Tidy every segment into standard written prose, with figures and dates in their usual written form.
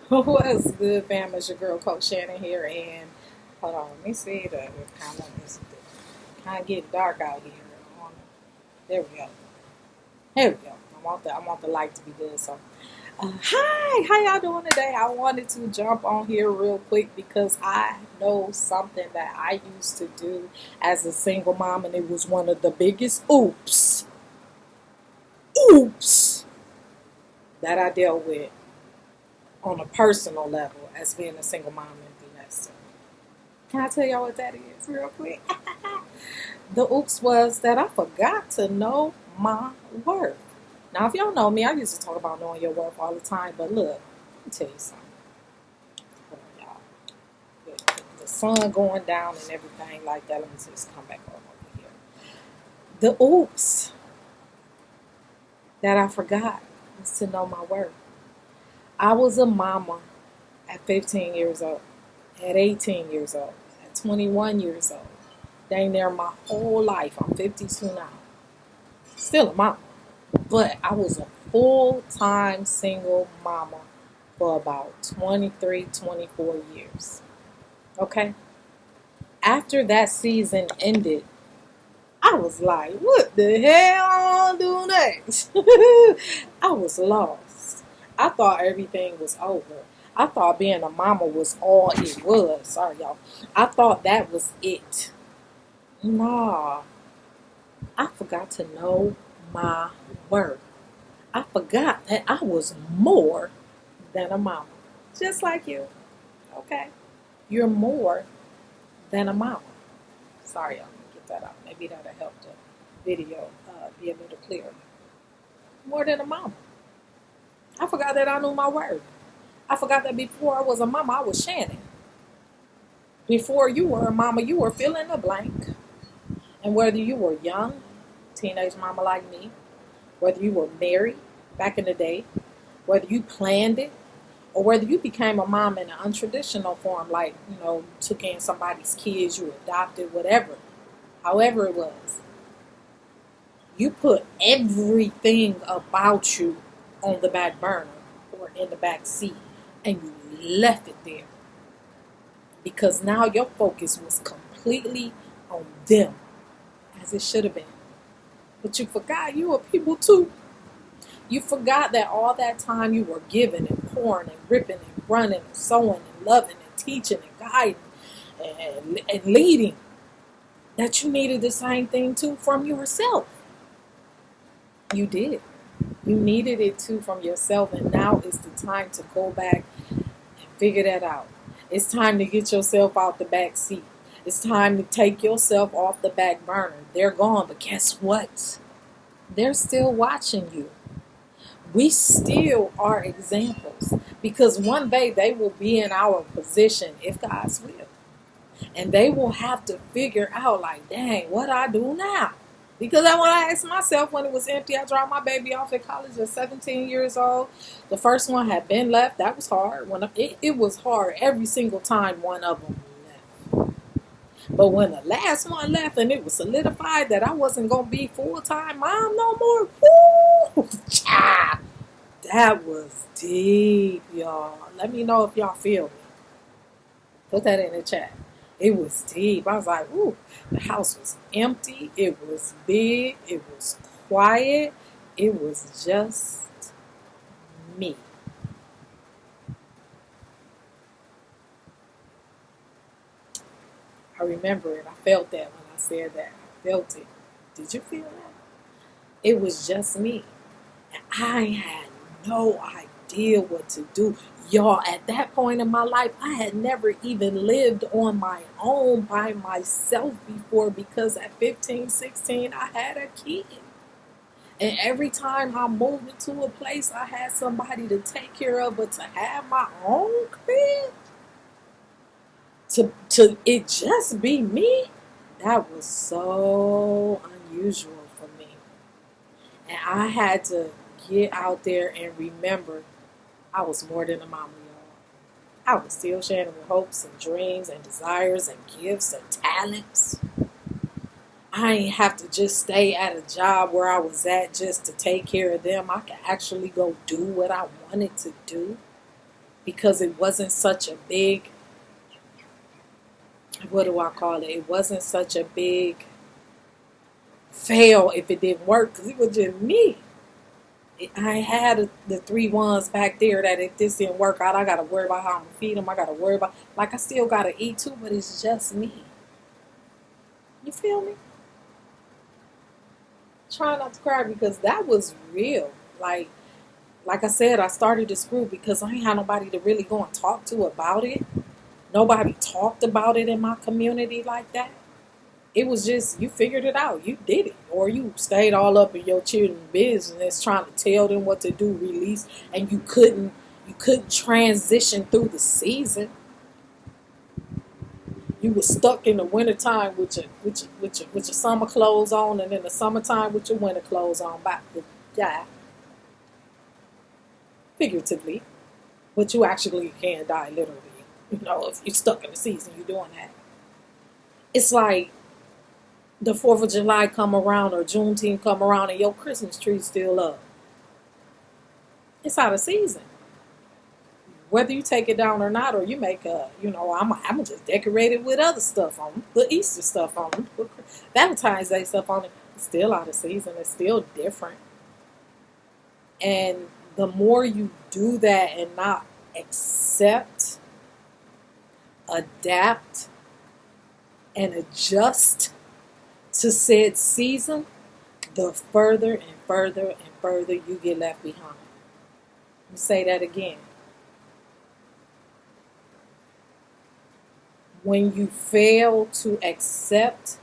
What's good, fam? It's your girl, Coach Shannon here, and hold on, let me see. Kind of get dark out here. There we go. Here we go. I want the light to be good. So, hi, how y'all doing today? I wanted to jump on here real quick because I know something that I used to do as a single mom, and it was one of the biggest oops that I dealt with on a personal level as being a single mom empty nester. Can I tell y'all what that is real quick? The oops was that I forgot to know my worth. Now, if y'all know me, I used to talk about knowing your worth all the time, but look, let me tell you something. Hold on, y'all. The sun going down and everything like that. Let me just come back over here. The oops that I forgot was to know my worth. I was a mama at 15 years old, at 18 years old, at 21 years old. Dang near my whole life. I'm 52 now. Still a mama. But I was a full-time single mama for about 23, 24 years. Okay? After that season ended, I was like, what the hell I do next? I was lost. I thought everything was over. I thought being a mama was all it was. Sorry, y'all. I thought that was it. Nah. I forgot to know my worth. I forgot that I was more than a mama. Just like you. Okay? You're more than a mama. Sorry, y'all. Let me get that out. Maybe that'll help the video be a little clearer. More than a mama. I forgot that I knew my worth. I forgot that before I was a mama, I was Shannon. Before you were a mama, you were fill in the blank. And whether you were young, teenage mama like me, whether you were married back in the day, whether you planned it, or whether you became a mom in an untraditional form, like, took in somebody's kids, you adopted, whatever, however it was, you put everything about you on the back burner or in the back seat, and you left it there. Because now your focus was completely on them, as it should have been. But you forgot you were people too. You forgot that all that time you were giving and pouring and ripping and running and sewing and loving and teaching and guiding and leading, that you needed the same thing too from yourself. You did. You needed it too from yourself, and now is the time to go back and figure that out. It's time to get yourself out the back seat. It's time to take yourself off the back burner. They're gone, but guess what? They're still watching you. We still are examples, because one day they will be in our position, if God's will. And they will have to figure out, like, dang, what I do now? Because I want to ask myself when it was empty. I dropped my baby off at college at 17 years old. The first one had been left. That was hard. It was hard every single time one of them left. But when the last one left and it was solidified that I wasn't going to be full-time mom no more, whoo, child, that was deep, y'all. Let me know if y'all feel me. Put that in the chat. It was deep. I was like, ooh, the house was empty. It was big. It was quiet. It was just me. I remember it. I felt that when I said that. I felt it. Did you feel that? It was just me. And I had no idea what to do. Y'all, at that point in my life, I had never even lived on my own by myself before, because at 15, 16, I had a kid. And every time I moved into a place, I had somebody to take care of, but to have my own crib, to it just be me, that was so unusual for me. And I had to get out there and remember I was more than a mama, y'all. I was still Shannon with hopes and dreams and desires and gifts and talents. I ain't have to just stay at a job where I was at just to take care of them. I could actually go do what I wanted to do. because it wasn't such a big, what do I call it? It wasn't such a big fail if it didn't work, because it was just me. I had the three ones back there that if this didn't work out, I got to worry about how I'm going to feed them. I got to worry about, like, I still got to eat too, but it's just me. You feel me? Try not to cry, because that was real. Like I said, I started this group because I ain't had nobody to really go and talk to about it. Nobody talked about it in my community like that. It was just, you figured it out. You did it. Or you stayed all up in your children's business trying to tell them what to do, release, and you couldn't transition through the season. You were stuck in the wintertime with your summer clothes on, and in the summertime with your winter clothes on. About to die. Figuratively. But you actually can die literally. You know, if you're stuck in the season, you're doing that. It's like the 4th of July come around or Juneteenth come around and your Christmas tree's still up. It's out of season. Whether you take it down or not, or you make I'm just decorate it with other stuff on, put Easter stuff on, put Valentine's Day stuff on it. It's still out of season. It's still different. And the more you do that and not accept, adapt, and adjust to said season, the further and further and further you get left behind. Let me say that again. When you fail to accept,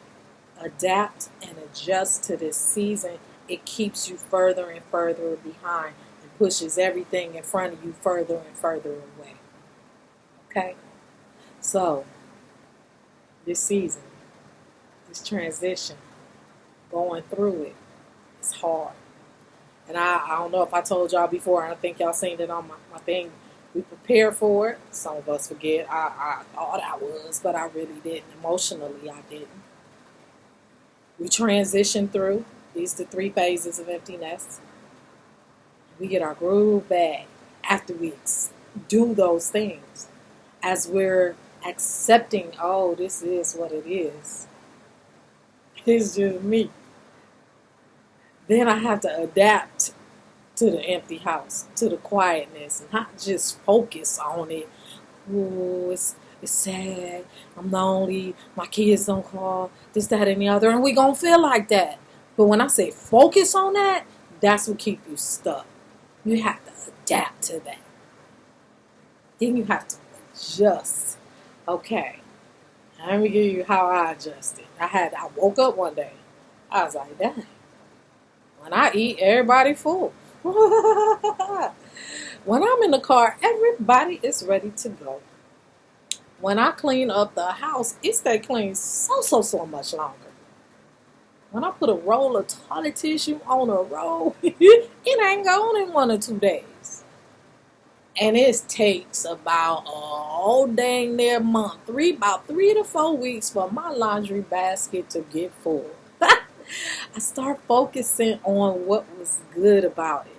adapt, and adjust to this season, it keeps you further and further behind and pushes everything in front of you further and further away. Okay? So, this season, this transition, going through it, it's hard. And I don't know if I told y'all before, I don't think y'all seen it on my thing. We prepare for it. Some of us forget. I thought I was, but I really didn't. Emotionally, I didn't. We transition through. These are the 3 phases of empty nest. We get our groove back after we do those things. As we're accepting, oh, this is what it is. It's just me. Then I have to adapt to the empty house, to the quietness, and not just focus on it. Ooh, it's sad. I'm lonely. My kids don't call. This, that, and the other. And we going to feel like that. But when I say focus on that, that's what keep you stuck. You have to adapt to that. Then you have to adjust. Okay. Let me give you how I adjusted. I woke up one day. I was like, dang. When I eat, everybody full. When I'm in the car, everybody is ready to go. When I clean up the house, it stay clean so much longer. When I put a roll of toilet tissue on a roll, it ain't gone in 1 or 2 days. And it takes about dang near month, about 3 to 4 weeks for my laundry basket to get full. I start focusing on what was good about it.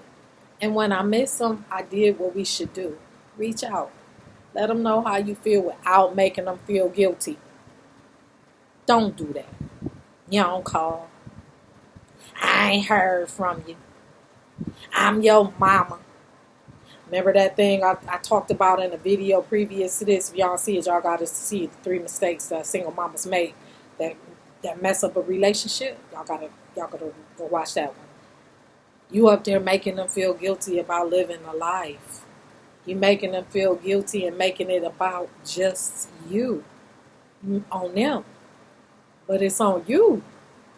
And when I miss them, I did what we should do. Reach out. Let them know how you feel without making them feel guilty. Don't do that. You don't call. I ain't heard from you. I'm your mama. Remember that thing I talked about in a video previous to this? If y'all see it, y'all got to see the 3 mistakes that single mamas make that mess up a relationship. Y'all gotta go watch that one. You up there making them feel guilty about living a life. You making them feel guilty and making it about just you on them. But it's on you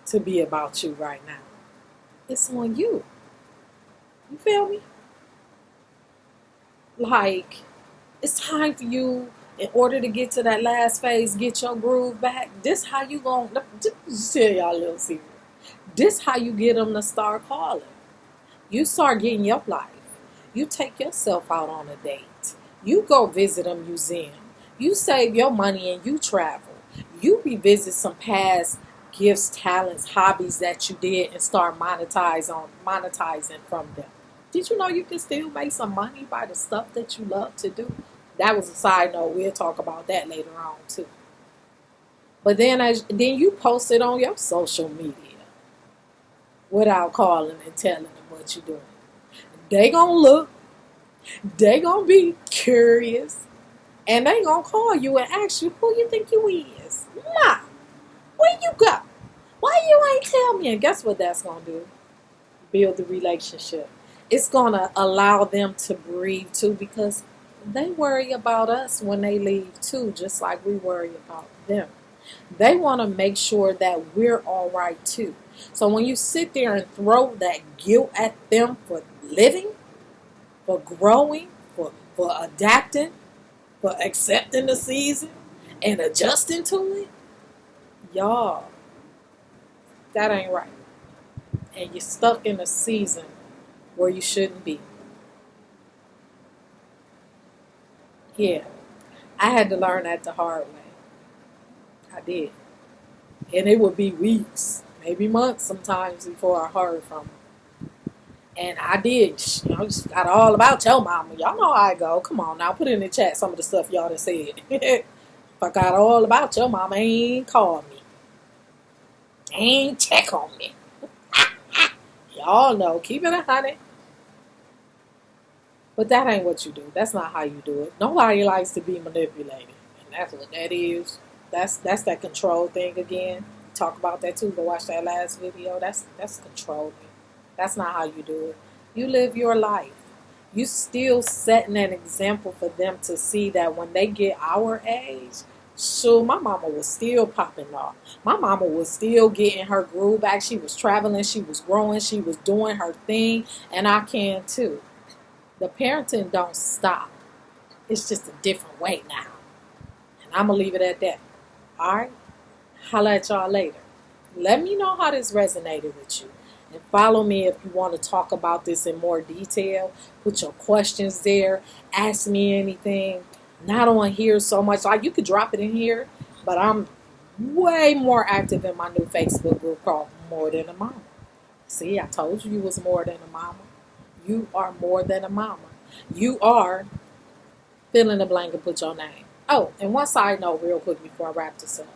to be about you right now. It's on you. You feel me? Like, it's time for you, in order to get to that last phase, get your groove back. This how you gonna, just tell y'all a little secret. This how you get them to start calling. You start getting your life. You take yourself out on a date. You go visit a museum. You save your money and you travel. You revisit some past gifts, talents, hobbies that you did and start monetizing from them. Did you know you can still make some money by the stuff that you love to do? That was a side note. We'll talk about that later on too. But then you post it on your social media without calling and telling them what you're doing. They gonna look, they gonna be curious, and they gonna call you and ask you who you think you is. Ma, where you go? Why you ain't tell me? And guess what that's gonna do? Build the relationship. It's gonna allow them to breathe too, because they worry about us when they leave too, just like we worry about them. They want to make sure that we're all right too. So when you sit there and throw that guilt at them for living, for growing, for adapting, for accepting the season and adjusting to it, y'all, that ain't right. And you're stuck in a season where you shouldn't be. Yeah, I had to learn that the hard way. I did. And it would be weeks, maybe months sometimes before I heard from them. And I did, just got all about your mama. Y'all know how I go. Come on now, put in the chat some of the stuff y'all done said. If I got all about your mama, ain't called me. Ain't check on me. Y'all know, keep it 100. But that ain't what you do. That's not how you do it. Nobody likes to be manipulated. And that's what that is. That's that control thing again. Talk about that too. Go watch that last video. That's controlling. That's not how you do it. You live your life. You still setting an example for them to see that when they get our age, so my mama was still popping off. My mama was still getting her groove back. She was traveling. She was growing. She was doing her thing. And I can too. The parenting don't stop. It's just a different way now. And I'm going to leave it at that. All right? Holla at y'all later. Let me know how this resonated with you. And follow me if you want to talk about this in more detail. Put your questions there. Ask me anything. Not on here so much. Like, you could drop it in here. But I'm way more active in my new Facebook group called More Than a Mama. See, I told you was more than a mama. You are more than a mama. You are, fill in the blank and put your name. Oh, and one side note real quick before I wrap this up.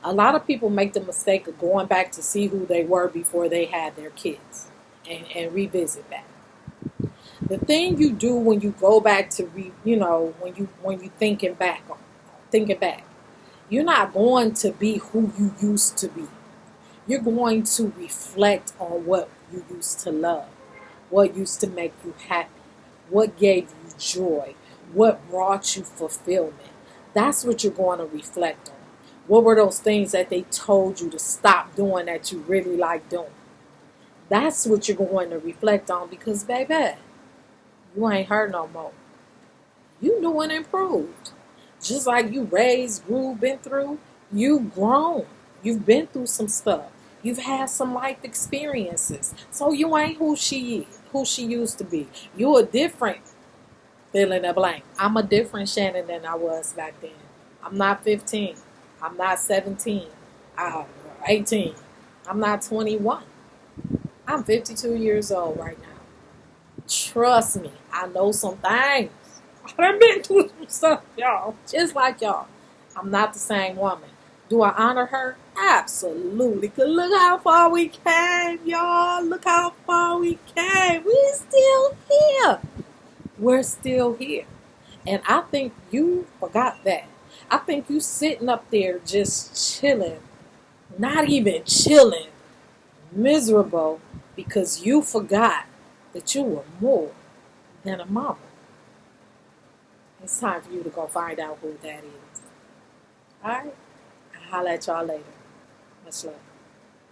A lot of people make the mistake of going back to see who they were before they had their kids and revisit that. The thing you do when you go back to when you thinking back, you're not going to be who you used to be. You're going to reflect on what you used to love, what used to make you happy, what gave you joy, what brought you fulfillment. That's what you're going to reflect on. What were those things that they told you to stop doing that you really like doing? That's what you're going to reflect on, because, baby, you ain't hurt no more. You new and improved. Just like you raised, grew, been through, you've grown. You've been through some stuff. You've had some life experiences. So you ain't who she is, who she used to be. You a different, fill in the blank. I'm a different Shannon than I was back then. I'm not 15. I'm not 17. I'm 18. I'm not 21. I'm 52 years old right now. Trust me, I know some things. I've been through some stuff, y'all. Just like y'all. I'm not the same woman. Do I honor her? Absolutely. Because look how far we came, y'all. Look how far we came. We're still here. We're still here. And I think you forgot that. I think you sitting up there just chilling. Not even chilling. Miserable. Because you forgot that you were more than a mama. It's time for you to go find out who that is. All right? I'll holler at y'all later. Much love.